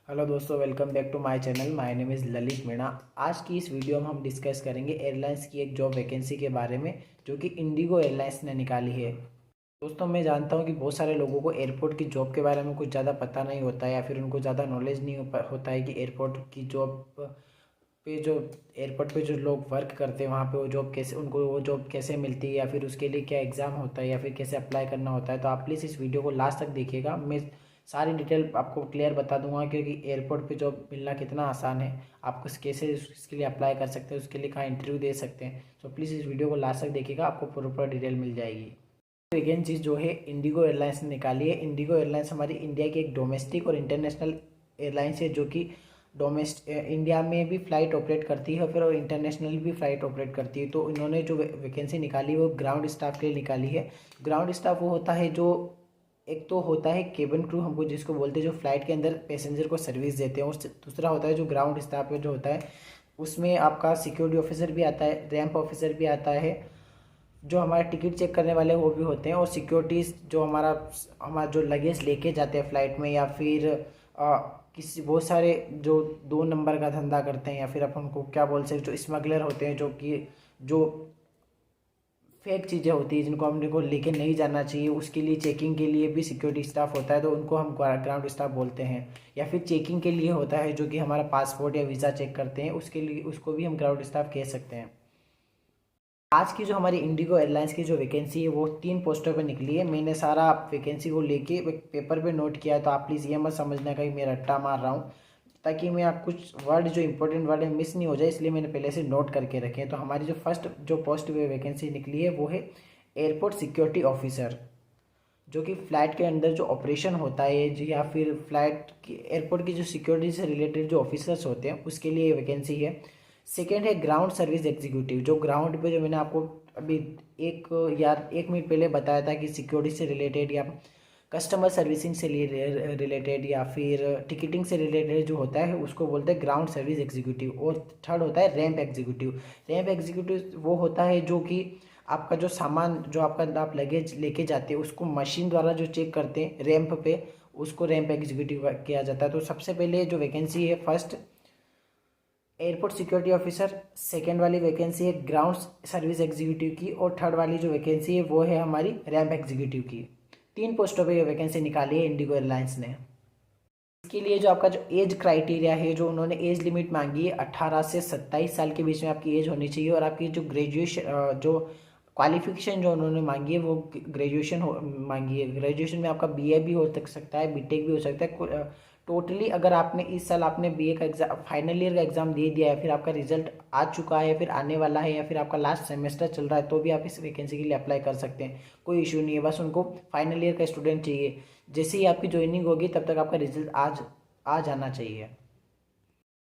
Hello दोस्तों, welcome back to my channel. My name is Lalit Meena. आज की इस वीडियो में हम डिस्कस करेंगे एयरलाइंस की एक जॉब वैकेंसी के बारे में जो कि इंडिगो एयरलाइंस ने निकाली है। दोस्तों, मैं जानता हूं कि बहुत सारे लोगों को एयरपोर्ट की जॉब के बारे में कुछ ज़्यादा पता नहीं होता है या फिर उनको ज़्यादा नॉलेज नहीं होता है कि एयरपोर्ट की जॉब पे जो एयरपोर्ट पे जो लोग वर्क करते हैं वहाँ पे वो जॉब कैसे, उनको वो जॉब कैसे मिलती है या फिर उसके लिए क्या एग्ज़ाम होता है या फिर कैसे अप्लाई करना होता है। तो आप प्लीज़ इस वीडियो को लास्ट तक देखिएगा। मैं सारी डिटेल आपको क्लियर बता दूंगा क्योंकि एयरपोर्ट पे जॉब मिलना कितना आसान है, आपको कैसे इसके लिए अप्लाई कर सकते हैं, उसके लिए कहाँ इंटरव्यू दे सकते हैं। तो प्लीज़ इस वीडियो को लास्ट तक देखिएगा, आपको प्रॉपर डिटेल मिल जाएगी। वैकेंसी जो है इंडिगो एयरलाइंस ने निकाली है। इंडिगो एयरलाइंस हमारी इंडिया की एक डोमेस्टिक और इंटरनेशनल एयरलाइंस है जो कि इंडिया में भी फ़्लाइट ऑपरेट करती है फिर और इंटरनेशनल भी फ़्लाइट ऑपरेट करती है। तो इन्होंने जो वैकेंसी निकाली है वो ग्राउंड स्टाफ के लिए निकाली है। ग्राउंड स्टाफ वो होता है जो एक तो होता है केबिन क्रू, हमको जिसको बोलते हैं, जो फ्लाइट के अंदर पैसेंजर को सर्विस देते हैं। और दूसरा होता है जो ग्राउंड स्टाफ जो होता है, उसमें आपका सिक्योरिटी ऑफिसर भी आता है, रैंप ऑफिसर भी आता है, जो हमारे टिकट चेक करने वाले वो भी होते हैं, और सिक्योरिटीज़ जो हमारा हमारा जो लगेज लेके जाते हैं फ़्लाइट में, या फिर किसी बहुत सारे जो 2 नंबर का धंधा करते हैं या फिर अपन को क्या बोल सकते, जो स्मगलर होते हैं, जो फेक चीज़ें होती हैं जिनको हमने को लेके नहीं जाना चाहिए, उसके लिए चेकिंग के लिए भी सिक्योरिटी स्टाफ होता है, तो उनको हम ग्राउंड स्टाफ बोलते हैं। या फिर चेकिंग के लिए होता है जो कि हमारा पासपोर्ट या वीज़ा चेक करते हैं, उसके लिए उसको भी हम ग्राउंड स्टाफ कह सकते हैं। आज की जो हमारी इंडिगो एयरलाइंस की जो वैकेंसी है वो 3 पोस्टों पर निकली है। मैंने सारा वैकेंसी को लेके एक पेपर पे नोट किया है, तो आप प्लीज़ ये मत समझना कि मैं रट्टा मार रहा हूँ, ताकि मैं आप कुछ वर्ड जो इंपॉर्टेंट वर्ड है मिस नहीं हो जाए, इसलिए मैंने पहले से नोट करके रखे हैं। तो हमारी जो फर्स्ट जो पोस्ट पे वैकेंसी निकली है वो है एयरपोर्ट सिक्योरिटी ऑफिसर, जो कि फ़्लाइट के अंदर जो ऑपरेशन होता है या फिर फ्लाइट की एयरपोर्ट की जो सिक्योरिटी से रिलेटेड जो ऑफिसर्स होते हैं उसके लिए वैकेंसी है। सेकेंड है ग्राउंड सर्विस एग्जीक्यूटिव, जो ग्राउंड पे जो मैंने आपको अभी एक या 1 मिनट पहले बताया था कि सिक्योरिटी से रिलेटेड या कस्टमर सर्विसिंग से रिलेटेड या फिर टिकटिंग से रिलेटेड जो होता है उसको बोलते हैं ग्राउंड सर्विस एग्जीक्यूटिव। और थर्ड होता है रैंप एग्जीक्यूटिव। रैंप एग्जीक्यूटिव वो होता है जो कि आपका जो सामान, जो आपका आप लगेज लेके जाते हैं, उसको मशीन द्वारा जो चेक करते हैं रैंप पे, उसको रैंप एग्जीक्यूटिव किया जाता है। तो सबसे पहले जो वैकेंसी है first airport security officer, second वाली वैकेंसी है ग्राउंड सर्विस एग्जीक्यूटिव की, और थर्ड वाली जो वैकेंसी है वो है हमारी रैंप एग्जीक्यूटिव की। 3 पोस्टों पे ये वैकेंसी निकाली है इंडिगो एयरलाइंस ने। इसके लिए जो आपका जो एज क्राइटेरिया है, जो उन्होंने एज लिमिट मांगी है, 18 से 27 साल के बीच में आपकी एज होनी चाहिए। और आपकी जो ग्रेजुएशन जो क्वालिफिकेशन जो उन्होंने मांगी है वो ग्रेजुएशन मांगी है। ग्रेजुएशन में आपका बीए भी हो सकता है, बीटेक भी हो सकता है। टोटली अगर आपने इस साल आपने बीए का एग्जाम, फाइनल ईयर का एग्जाम दे दिया है, फिर आपका रिजल्ट आ चुका है, फिर आने वाला है, या फिर आपका लास्ट सेमेस्टर चल रहा है, तो भी आप इस वैकेंसी के लिए अप्लाई कर सकते हैं। कोई इशू नहीं है, बस उनको फाइनल ईयर का स्टूडेंट चाहिए। जैसे ही आपकी ज्वाइनिंग होगी तब तक आपका रिजल्ट आज आ जाना चाहिए।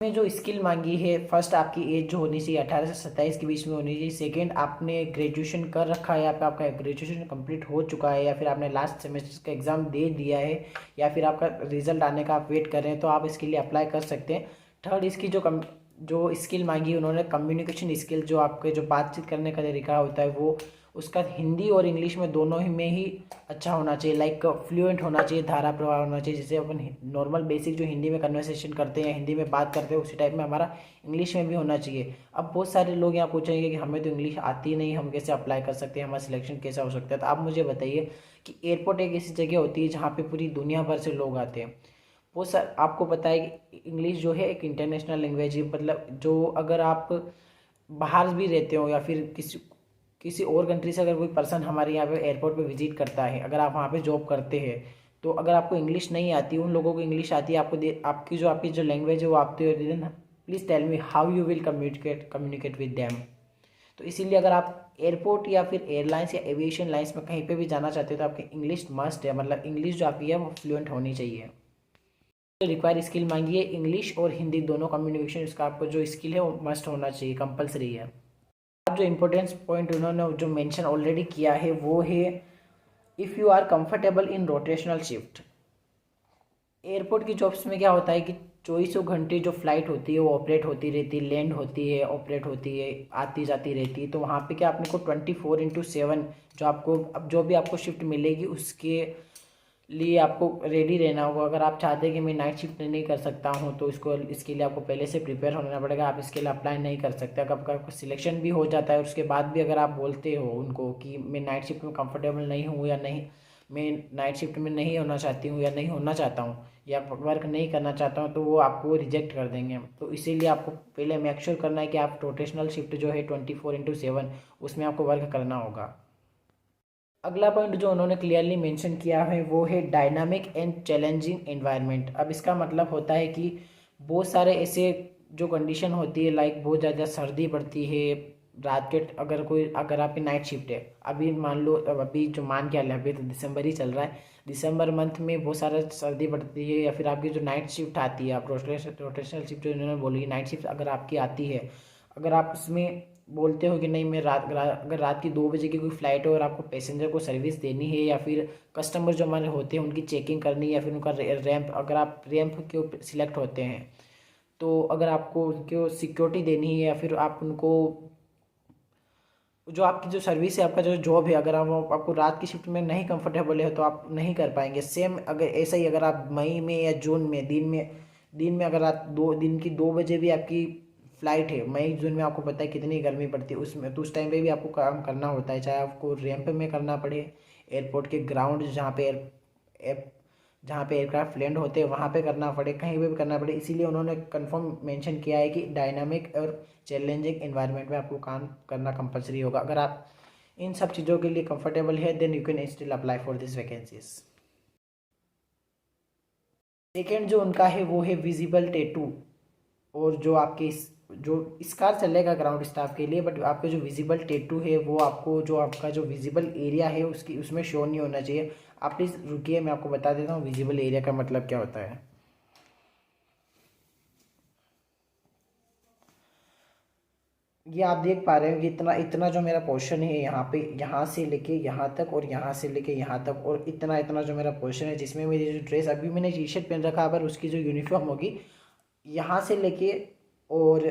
में जो स्किल मांगी है, फर्स्ट आपकी एज जो होनी चाहिए 18 से 27 के बीच में होनी चाहिए। सेकंड, आपने ग्रेजुएशन कर रखा है या फिर आपका ग्रेजुएशन कंप्लीट हो चुका है, या फिर आपने लास्ट सेमेस्टर का एग्जाम दे दिया है, या फिर आपका रिजल्ट आने का आप वेट कर रहे हैं, तो आप इसके लिए अप्लाई कर सकते हैं। थर्ड, इसकी जो स्किल मांगी है उन्होंने, कम्युनिकेशन स्किल, जो आपके जो बातचीत करने का तरीका होता है वो उसका हिंदी और इंग्लिश में दोनों ही में ही अच्छा होना चाहिए, लाइक फ्लुएंट होना चाहिए, धारा प्रवाह होना चाहिए। जैसे अपन नॉर्मल बेसिक जो हिंदी में कन्वर्सेशन करते हैं, हिंदी में बात करते हैं, उसी टाइप में हमारा इंग्लिश में भी होना चाहिए। अब बहुत सारे लोग यहाँ पूछेंगे कि हमें तो इंग्लिश आती नहीं, हम कैसे अप्लाई कर सकते हैं, हमारा सिलेक्शन कैसा हो सकता है। तो आप मुझे बताइए कि एयरपोर्ट एक ऐसी जगह होती है जहाँ पे पूरी दुनिया भर से लोग आते हैं। वो सर आपको पता है कि इंग्लिश जो है एक इंटरनेशनल लैंग्वेज है, मतलब जो अगर आप बाहर भी रहते हो या फिर किसी और कंट्री से अगर कोई पर्सन हमारे यहाँ पे एयरपोर्ट पे विजिट करता है, अगर आप वहाँ पे जॉब करते हैं, तो अगर आपको इंग्लिश नहीं आती, उन लोगों को इंग्लिश आती है, आपकी जो लैंग्वेज है वो आती है, then please tell me how you will communicate with them. तो इसीलिए अगर आप एयरपोर्ट या फिर एयरलाइंस या एविएशन लाइंस में कहीं पे भी जाना चाहते हो तो आपकी इंग्लिश मस्ट है, मतलब इंग्लिश जो आपकी है वो फ्लुएंट होनी चाहिए। जो रिक्वायर स्किल मांगी है इंग्लिश और हिंदी दोनों कम्युनिकेशन, इसका आपको जो स्किल है वो मस्ट होना चाहिए, कंपलसरी है। अब जो इम्पोर्टेंस पॉइंट उन्होंने जो मेंशन ऑलरेडी किया है वो है if you are comfortable in rotational shift. Airport की जॉब्स में क्या होता है कि चौबीसों घंटे जो फ्लाइट होती है वो ऑपरेट होती रहती है, लैंड होती है, ऑपरेट होती है, आती जाती रहती है। तो वहाँ पे क्या अपने को 24/7 जो आपको अब जो भी आपको शिफ्ट मिलेगी उसके लिए आपको रेडी रहना होगा। अगर आप चाहते हैं कि मैं नाइट शिफ्ट नहीं कर सकता हूं तो इसके लिए आपको पहले से प्रिपेयर होना पड़ेगा। आप इसके लिए अप्लाई नहीं कर सकते। अगर आपका सिलेक्शन भी हो जाता है और उसके बाद भी अगर आप बोलते हो उनको कि मैं नाइट शिफ्ट में कंफर्टेबल नहीं हूँ या नहीं, मैं नाइट शिफ्ट में नहीं होना चाहती हूँ या नहीं होना चाहता हूँ या वर्क नहीं करना चाहता हूँ, तो वो आपको रिजेक्ट कर देंगे। तो इसीलिए आपको पहले मेक श्योर करना है कि आप रोटेशनल शिफ्ट जो है 24/7 उसमें आपको वर्क करना होगा। अगला पॉइंट जो उन्होंने क्लियरली मेंशन किया है वो है डायनामिक एंड चैलेंजिंग एनवायरनमेंट। अब इसका मतलब होता है कि बहुत सारे ऐसे जो कंडीशन होती है, लाइक बहुत ज़्यादा सर्दी पड़ती है रात के, अगर आपकी नाइट शिफ्ट है, अभी मान लो, अब अभी जो मान के अभी तो दिसंबर ही चल रहा है, दिसंबर मंथ में बहुत सारा सर्दी पड़ती है, या फिर आपकी जो नाइट शिफ्ट आती है, आप रोटेशनल शिफ्ट जो इन्होंने बोली नाइट शिफ्ट अगर आपकी आती है, अगर आप उसमें बोलते हो कि नहीं मैं अगर रात की 2 बजे की कोई फ़्लाइट है और आपको पैसेंजर को सर्विस देनी है, या फिर कस्टमर जो हमारे होते हैं उनकी चेकिंग करनी है, या फिर उनका रैंप, अगर आप रैंप के सिलेक्ट होते हैं तो अगर आपको उनको सिक्योरिटी देनी है, या फिर आप उनको जो आपकी जो सर्विस है, आपका जो जॉब है, अगर आप आपको रात की शिफ्ट में नहीं कंफर्टेबल है तो आप नहीं कर पाएंगे। सेम अगर ऐसा ही अगर आप मई में या जून में दिन में अगर रात 2 दिन की 2 बजे भी आपकी फ़्लाइट है, मई जून में आपको पता है कितनी गर्मी पड़ती है उसमें, तो उस टाइम पे भी आपको काम करना होता है, चाहे आपको रैंप में करना पड़े, एयरपोर्ट के ग्राउंड जहाँ पे एयरक्राफ्ट लैंड होते हैं वहाँ पे करना पड़े, कहीं पे भी करना पड़े। इसीलिए उन्होंने कंफर्म मेंशन किया है कि डायनामिक और चैलेंजिंग एनवायरनमेंट में आपको काम करना कंपलसरी होगा। अगर आप इन सब चीज़ों के लिए कंफर्टेबल है then you can still apply for this vacancies. Second जो उनका है वो है विजिबल टैटू, और जो आपके जो स्कार चलेगा ग्राउंड स्टाफ के लिए, बट आपके जो विजिबल टैटू है वो आपको जो आपका जो विजिबल एरिया है उसमें शो नहीं होना चाहिए। आप प्लीज़ रुकिए, मैं आपको बता देता हूँ विजिबल एरिया का मतलब क्या होता है। ये आप देख पा रहे हो कि इतना इतना जो मेरा पोर्शन है यहाँ पे, यहाँ से लेके यहाँ तक और यहाँ से लेके यहाँ तक, और इतना इतना जो मेरा पोर्शन है जिसमें मेरी जो ड्रेस, अभी मैंने टी शर्ट पहन रखा है पर उसकी जो यूनिफॉर्म होगी, यहाँ से लेके और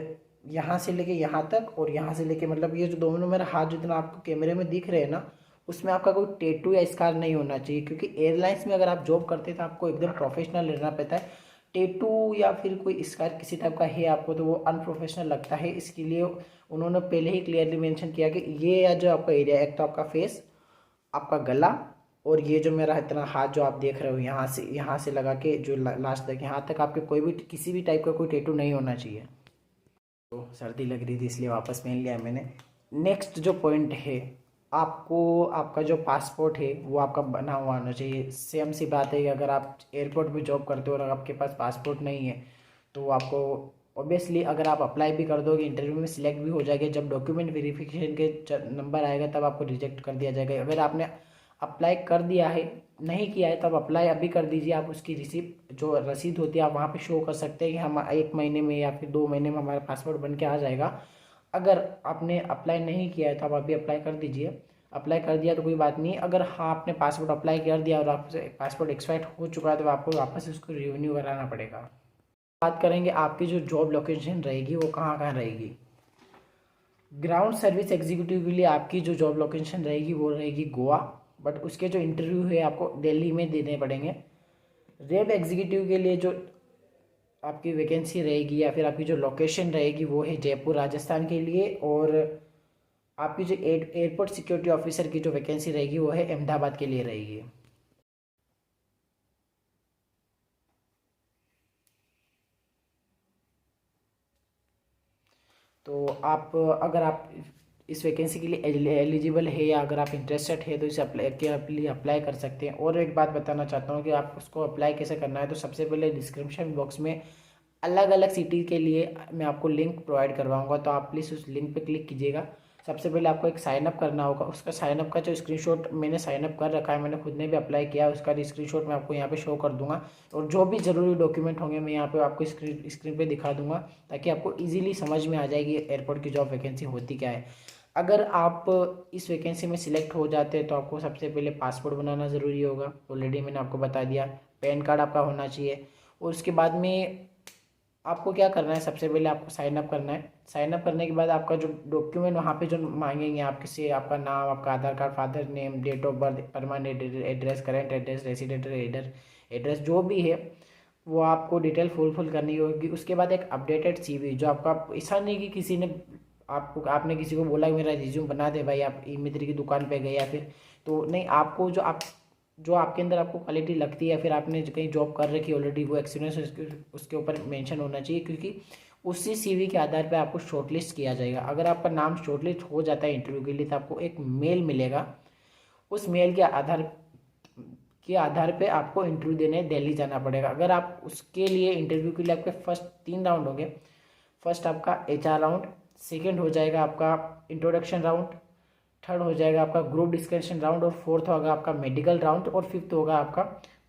यहाँ से लेके यहाँ तक और यहाँ से लेके, मतलब ये जो दोनों मेरा हाथ जितना आपको कैमरे में दिख रहे हैं ना, उसमें आपका कोई टैटू या स्कार नहीं होना चाहिए, क्योंकि एयरलाइंस में अगर आप जॉब करते हैं तो आपको एकदम प्रोफेशनल रहना पड़ता है। टैटू या फिर कोई स्कार किसी टाइप का है आपको तो वो अनप्रोफेशनल लगता है। इसके लिए उन्होंने पहले ही क्लियरली मेंशन किया कि ये या जो आपका एरिया, एक तो आपका फेस, आपका गला, और ये जो मेरा इतना हाथ जो आप देख रहे हो यहाँ से लगा के जो लास्ट तक, यहाँ तक आपके कोई भी किसी भी टाइप का कोई टैटू नहीं होना चाहिए। तो सर्दी लग रही थी इसलिए वापस पहन लिया मैंने। नेक्स्ट जो पॉइंट है, आपको आपका जो पासपोर्ट है वो आपका बना हुआ होना चाहिए। सेम सी बात है कि अगर आप एयरपोर्ट में जॉब करते हो और आपके पास पासपोर्ट नहीं है तो आपको ऑब्वियसली, अगर आप अप्लाई भी कर दोगे, इंटरव्यू में सिलेक्ट भी हो जाएगा, जब डॉक्यूमेंट वेरिफिकेशन के नंबर आएगा तब आपको रिजेक्ट कर दिया जाएगा। अगर आपने अप्लाई कर दिया है, नहीं किया है, तब अप्लाई अभी कर दीजिए। आप उसकी रिसीप्ट जो रसीद होती है आप वहाँ पे शो कर सकते हैं कि हम 1 महीने में या फिर 2 महीने में हमारा पासपोर्ट बन के आ जाएगा। अगर आपने अप्लाई नहीं किया है तो आप अभी अप्लाई कर दीजिए। अप्लाई कर दिया तो कोई बात नहीं। अगर हाँ आपने पासपोर्ट अप्लाई कर दिया और आपसे पासपोर्ट एक्सपायर हो चुका है तो आपको वापस उसको रिन्यू कराना पड़ेगा। बात करेंगे आपकी जो जॉब लोकेशन रहेगी वो कहाँ कहाँ रहेगी। ग्राउंड सर्विस एग्जीक्यूटिव के लिए आपकी जो जॉब लोकेशन रहेगी वो रहेगी गोवा, बट उसके जो इंटरव्यू है आपको दिल्ली में देने पड़ेंगे। रेप एग्जीक्यूटिव के लिए जो आपकी वैकेंसी रहेगी या फिर आपकी जो लोकेशन रहेगी वो है जयपुर राजस्थान के लिए, और आपकी जो एयरपोर्ट सिक्योरिटी ऑफिसर की जो वैकेंसी रहेगी वो है अहमदाबाद के लिए रहेगी। तो आप अगर आप इस वैकेंसी के लिए एलिजिबल है या अगर आप इंटरेस्टेड है तो इसे अप्लाई कर सकते हैं। और एक बात बताना चाहता हूँ कि आप उसको अप्लाई कैसे करना है। तो सबसे पहले डिस्क्रिप्शन बॉक्स में अलग अलग सिटी के लिए मैं आपको लिंक प्रोवाइड करवाऊंगा, तो आप प्लीज़ उस लिंक पे क्लिक कीजिएगा। सबसे पहले आपको एक साइनअप करना होगा। उसका साइनअप का जो स्क्रीनशॉट मैंने साइनअप कर रखा है, मैंने खुद ने भी अप्लाई किया है, उसका स्क्रीनशॉट मैं आपको यहाँ पे शो कर दूंगा, और जो भी ज़रूरी डॉक्यूमेंट होंगे मैं यहाँ पे आपको स्क्रीन पे दिखा दूंगा, ताकि आपको ईजिली समझ में आ जाएगी एयरपोर्ट की जॉब वैकेंसी होती क्या है। अगर आप इस वैकेंसी में सिलेक्ट हो जाते हैं तो आपको सबसे पहले पासपोर्ट बनाना ज़रूरी होगा, ऑलरेडी मैंने आपको बता दिया। पैन कार्ड आपका होना चाहिए, और उसके बाद में आपको क्या करना है, सबसे पहले आपको साइन अप करना है। साइन अप करने के बाद आपका जो डॉक्यूमेंट वहाँ पे जो मांगेंगे आपके से, आपका नाम, आपका Aadhaar card, father name, date of birth, permanent address, current address, resident address जो भी है वो आपको डिटेल फुल करनी होगी। उसके बाद एक अपडेटेड सीवी, जो आपका, ऐसा नहीं कि किसी ने आपने किसी को बोला कि मेरा रिज्यूम बना दे भाई, आप ई मित्र की दुकान पे गए या फिर, तो नहीं, आपको जो आपके अंदर आपको क्वालिटी लगती है, फिर आपने कहीं जॉब कर रखी है ऑलरेडी, वो एक्सपीरियंस उसके ऊपर मेंशन होना चाहिए, क्योंकि उसी सीवी के आधार पे आपको शॉर्टलिस्ट किया जाएगा। अगर आपका नाम शॉर्टलिस्ट हो जाता है इंटरव्यू के लिए, तो आपको एक मेल मिलेगा। उस मेल के आधार पे आपको इंटरव्यू देने दिल्ली जाना पड़ेगा। अगर आप उसके लिए इंटरव्यू के लिए, आपके फर्स्ट 3 राउंड होंगे। फर्स्ट आपका HR राउंड, सेकेंड हो जाएगा आपका इंट्रोडक्शन राउंड, थर्ड हो जाएगा आपका ग्रुप डिस्कशन राउंड, और फोर्थ होगा आपका मेडिकल राउंड, और फिफ्थ होगा आपका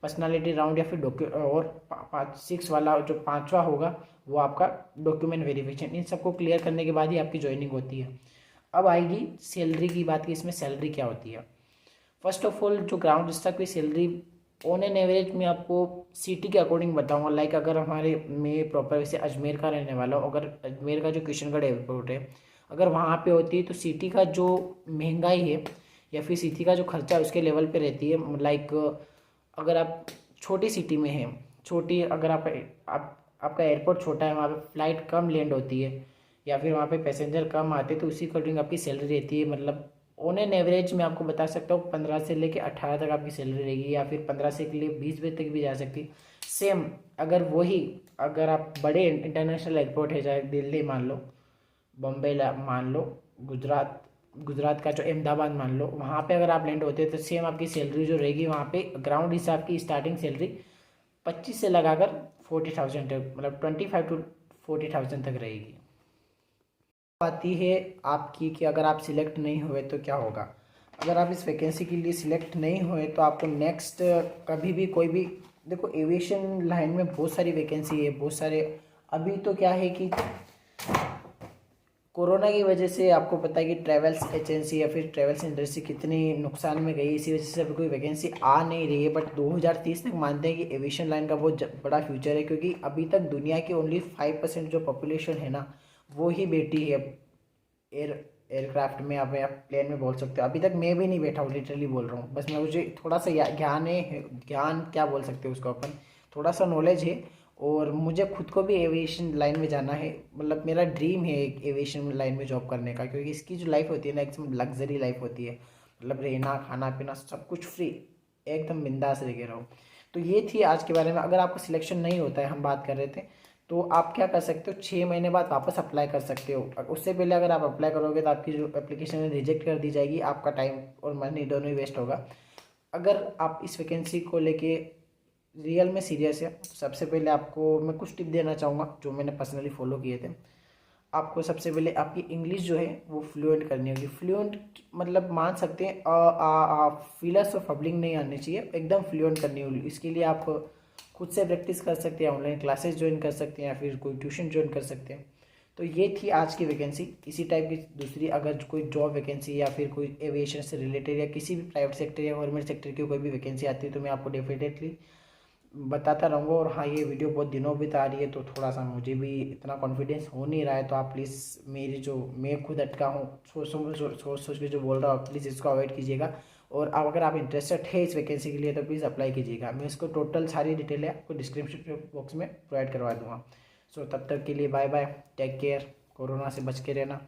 पर्सनालिटी राउंड, या फिर और 6 वाला जो 5वां होगा वो आपका डॉक्यूमेंट वेरिफिकेशन। इन सबको क्लियर करने के बाद ही आपकी ज्वाइनिंग होती है। अब आएगी सैलरी की बात, की इसमें सैलरी क्या होती है। फर्स्ट ऑफ ऑल, जो ग्राउंड स्टाफ की सैलरी ऑन एन एवरेज में आपको सिटी के अकॉर्डिंग बताऊंगा। लाइक अगर मैं प्रॉपर वैसे अजमेर का रहने वाला हूँ, अगर अजमेर का जो किशनगढ़ एयरपोर्ट है अगर वहाँ पे होती है, तो सिटी का जो महंगाई है या फिर सिटी का जो खर्चा उसके लेवल पे रहती है। लाइक अगर आप छोटी सिटी में हैं, छोटी, अगर आपका एयरपोर्ट छोटा है, वहाँ पे फ्लाइट कम लैंड होती है या फिर वहाँ पे पैसेंजर कम आते हैं, तो उसी अकॉर्डिंग आपकी सैलरी रहती है। मतलब ऑन एन एवरेज मैं आपको बता सकता हूँ 15 से लेके 18 तक आपकी सैलरी रहेगी, या फिर 15 से के लिए 20 बजे तक भी जा सकती। सेम अगर आप बड़े इंटरनेशनल एयरपोर्ट है, चाहे दिल्ली मान लो, बम्बई मान लो, गुजरात का जो अहमदाबाद मान लो, वहाँ पे अगर आप लैंड होते हैं तो सेम आपकी सैलरी जो रहेगी वहाँ पे ग्राउंड हिसाब की स्टार्टिंग सैलरी 25 से लगाकर 40,000 तक, मतलब 25 to 40,000 तक रहेगी। आती है आपकी कि अगर आप सिलेक्ट नहीं हुए तो क्या होगा। अगर आप इस वैकेंसी के लिए सिलेक्ट नहीं हुए तो आपको नेक्स्ट कभी भी कोई भी, देखो एविएशन लाइन में बहुत सारी वैकेंसी है, बहुत सारे। अभी तो क्या है कि कोरोना की वजह से आपको पता है कि ट्रैवल्स एजेंसी या फिर ट्रैवल्स इंडस्ट्री कितनी नुकसान में गई, इसी वजह से अभी कोई वैकेंसी आ नहीं रही है। बट 2030 तक मानते हैं कि एविएशन लाइन का बहुत बड़ा फ्यूचर है, क्योंकि अभी तक दुनिया की ओनली 5% जो पॉपुलेशन है ना, वो ही बैठी है एयरक्राफ्ट में, आप प्लेन में बोल सकते हो। अभी तक मैं भी नहीं बैठा हूँ, लिटरली बोल रहा हूँ। बस मुझे थोड़ा सा ज्ञान क्या बोल सकते हो उसको अपन, थोड़ा सा नॉलेज है। और मुझे खुद को भी एविएशन लाइन में जाना है, मतलब मेरा ड्रीम है एविएशन लाइन में जॉब करने का, क्योंकि इसकी जो लाइफ होती है ना, एकदम लग्जरी लाइफ होती है। मतलब रहना, खाना पीना सब कुछ फ्री, एकदम बिंदास रह के रहो। तो ये थी आज के बारे में। अगर आपका सिलेक्शन नहीं होता है, हम बात कर रहे थे, तो आप क्या कर सकते हो, 6 महीने बाद वापस अप्लाई कर सकते हो। उससे पहले अगर आप अप्लाई करोगे तो आपकी जो एप्लीकेशन है रिजेक्ट कर दी जाएगी, आपका टाइम और मनी दोनों ही वेस्ट होगा। अगर आप इस वैकेंसी को लेके रियल में सीरियस है, तो सबसे पहले आपको मैं कुछ टिप देना चाहूँगा जो मैंने पर्सनली फॉलो किए थे। आपको सबसे पहले आपकी इंग्लिश जो है वो फ्लुएंट करनी होगी। फ्लुएंट मतलब मान सकते हैं फीलर्स और फबलिंग नहीं आनी चाहिए, एकदम फ्लुएंट करनी होगी। इसके लिए आप खुद से प्रैक्टिस कर सकते हैं, ऑनलाइन क्लासेस ज्वाइन कर सकते हैं, या फिर कोई ट्यूशन ज्वाइन कर सकते हैं। तो ये थी आज की वैकेंसी। इसी टाइप की दूसरी अगर कोई जॉब वैकेंसी या फिर कोई एविएशन से रिलेटेड या किसी भी प्राइवेट सेक्टर या गवर्नमेंट सेक्टर की कोई भी वैकेंसी आती है तो मैं आपको डेफिनेटली बताता रहूँगा। और हाँ, ये वीडियो बहुत दिनों भी आ रही है, तो थोड़ा सा मुझे भी इतना कॉन्फिडेंस हो नहीं रहा है, तो आप प्लीज़ मेरी जो मैं खुद अटका हूँ सोच के जो बोल रहा हूँ, प्लीज़ इसको अवॉइड कीजिएगा। और अब अगर आप इंटरेस्टेड है इस वैकेंसी के लिए तो प्लीज़ अप्लाई कीजिएगा। मैं इसको टोटल सारी डिटेल है आपको डिस्क्रिप्शन बॉक्स में प्रोवाइड करवा दूँगा। सो तब तक के लिए bye bye, take care, corona से बच के रहना।